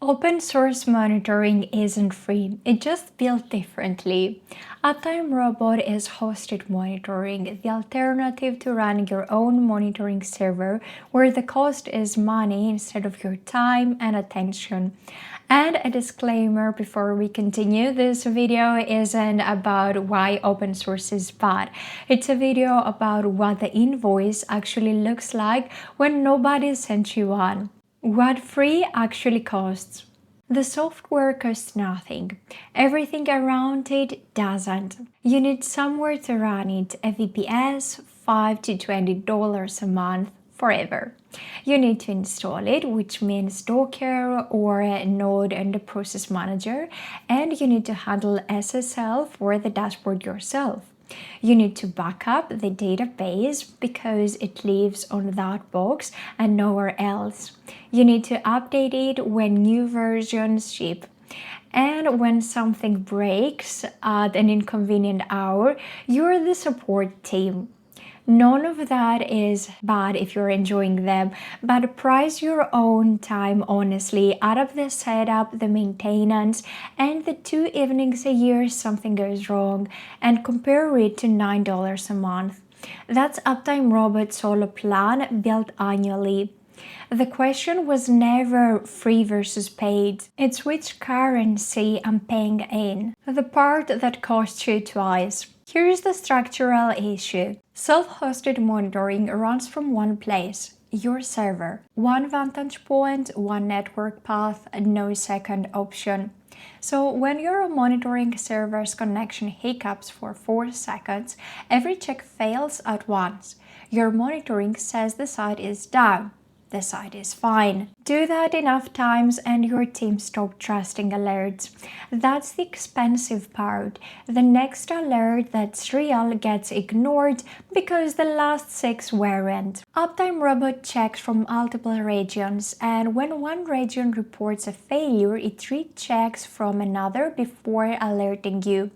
Open source monitoring isn't free, it's just built differently. UptimeRobot is hosted monitoring, the alternative to running your own monitoring server where the cost is money instead of your time and attention. And a disclaimer before we continue, this video isn't about why open source is bad. It's a video about what the invoice actually looks like when nobody sent you one. What free actually costs. The software costs nothing. Everything around it doesn't. You need somewhere to run it, a VPS, $5 to $20 a month, forever. You need to install it, which means Docker or a node and the process manager, and you need to handle SSL for the dashboard yourself. You need to back up the database because it lives on that box and nowhere else. You need to update it when new versions ship. And when something breaks at an inconvenient hour, you're the support team. None of that is bad if you're enjoying them, but price your own time honestly. Add up the setup, the maintenance, and the 2 evenings a year something goes wrong, and compare it to $9 a month. That's UptimeRobot's solo plan built annually. The question was never free versus paid. It's which currency I'm paying in. The part that costs you twice. Here's the structural issue. Self-hosted monitoring runs from one place, your server. One vantage point, one network path, no second option. So when your monitoring server's connection hiccups for 4 seconds, every check fails at once. Your monitoring says the site is down. The site is fine. Do that enough times and your team stop trusting alerts. That's the expensive part. The next alert that's real gets ignored because the last 6 weren't. UptimeRobot checks from multiple regions, and when one region reports a failure, it rechecks from another before alerting you.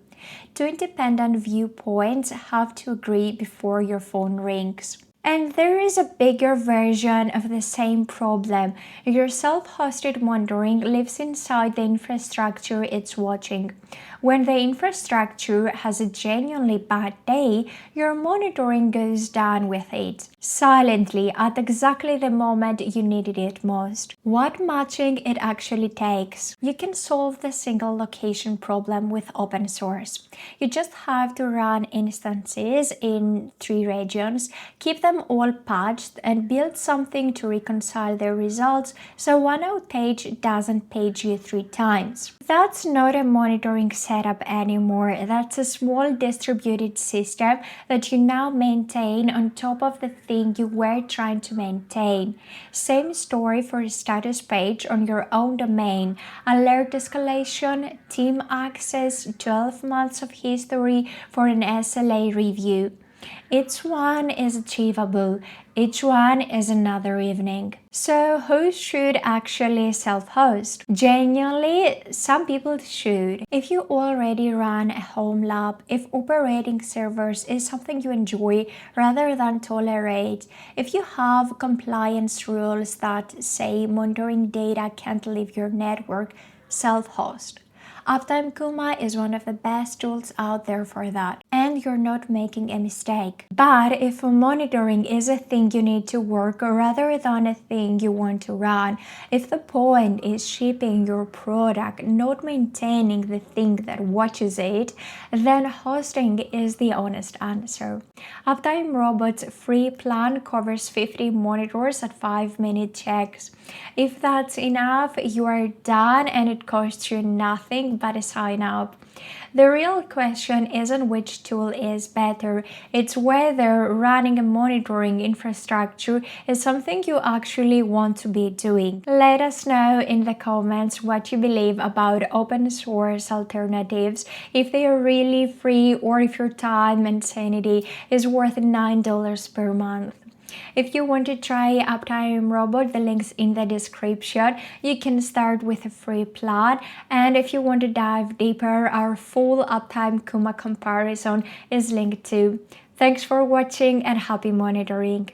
2 independent viewpoints have to agree before your phone rings. And there is a bigger version of the same problem. Your self-hosted monitoring lives inside the infrastructure it's watching. When the infrastructure has a genuinely bad day, your monitoring goes down with it, silently at exactly the moment you needed it most. What matching it actually takes? You can solve the single location problem with open source. You just have to run instances in 3 regions, keep them all patched, and build something to reconcile the results so one outage doesn't page you 3 times. That's not a monitoring setup anymore. That's a small distributed system that you now maintain on top of the thing you were trying to maintain. Same story for a status page on your own domain. Alert escalation, team access, 12 months of history for an SLA review. Each one is achievable. Each one is another evening. So who should actually self-host? Genuinely, some people should. If you already run a home lab, if operating servers is something you enjoy rather than tolerate, if you have compliance rules that say monitoring data can't leave your network, self-host. Uptime Kuma is one of the best tools out there for that, and you're not making a mistake. But if monitoring is a thing you need to work rather than a thing you want to run, if the point is shipping your product, not maintaining the thing that watches it, then hosting is the honest answer. UptimeRobot's free plan covers 50 monitors at 5-minute checks. If that's enough, you are done and it costs you nothing but a sign up. The real question isn't which tool is better, it's whether running a monitoring infrastructure is something you actually want to be doing. Let us know in the comments what you believe about open source alternatives, if they are really free or if your time and sanity is worth $9 per month. If you want to try UptimeRobot, the link's in the description. You can start with a free plan, and if you want to dive deeper, our full Uptime Kuma comparison is linked too. Thanks for watching and happy monitoring!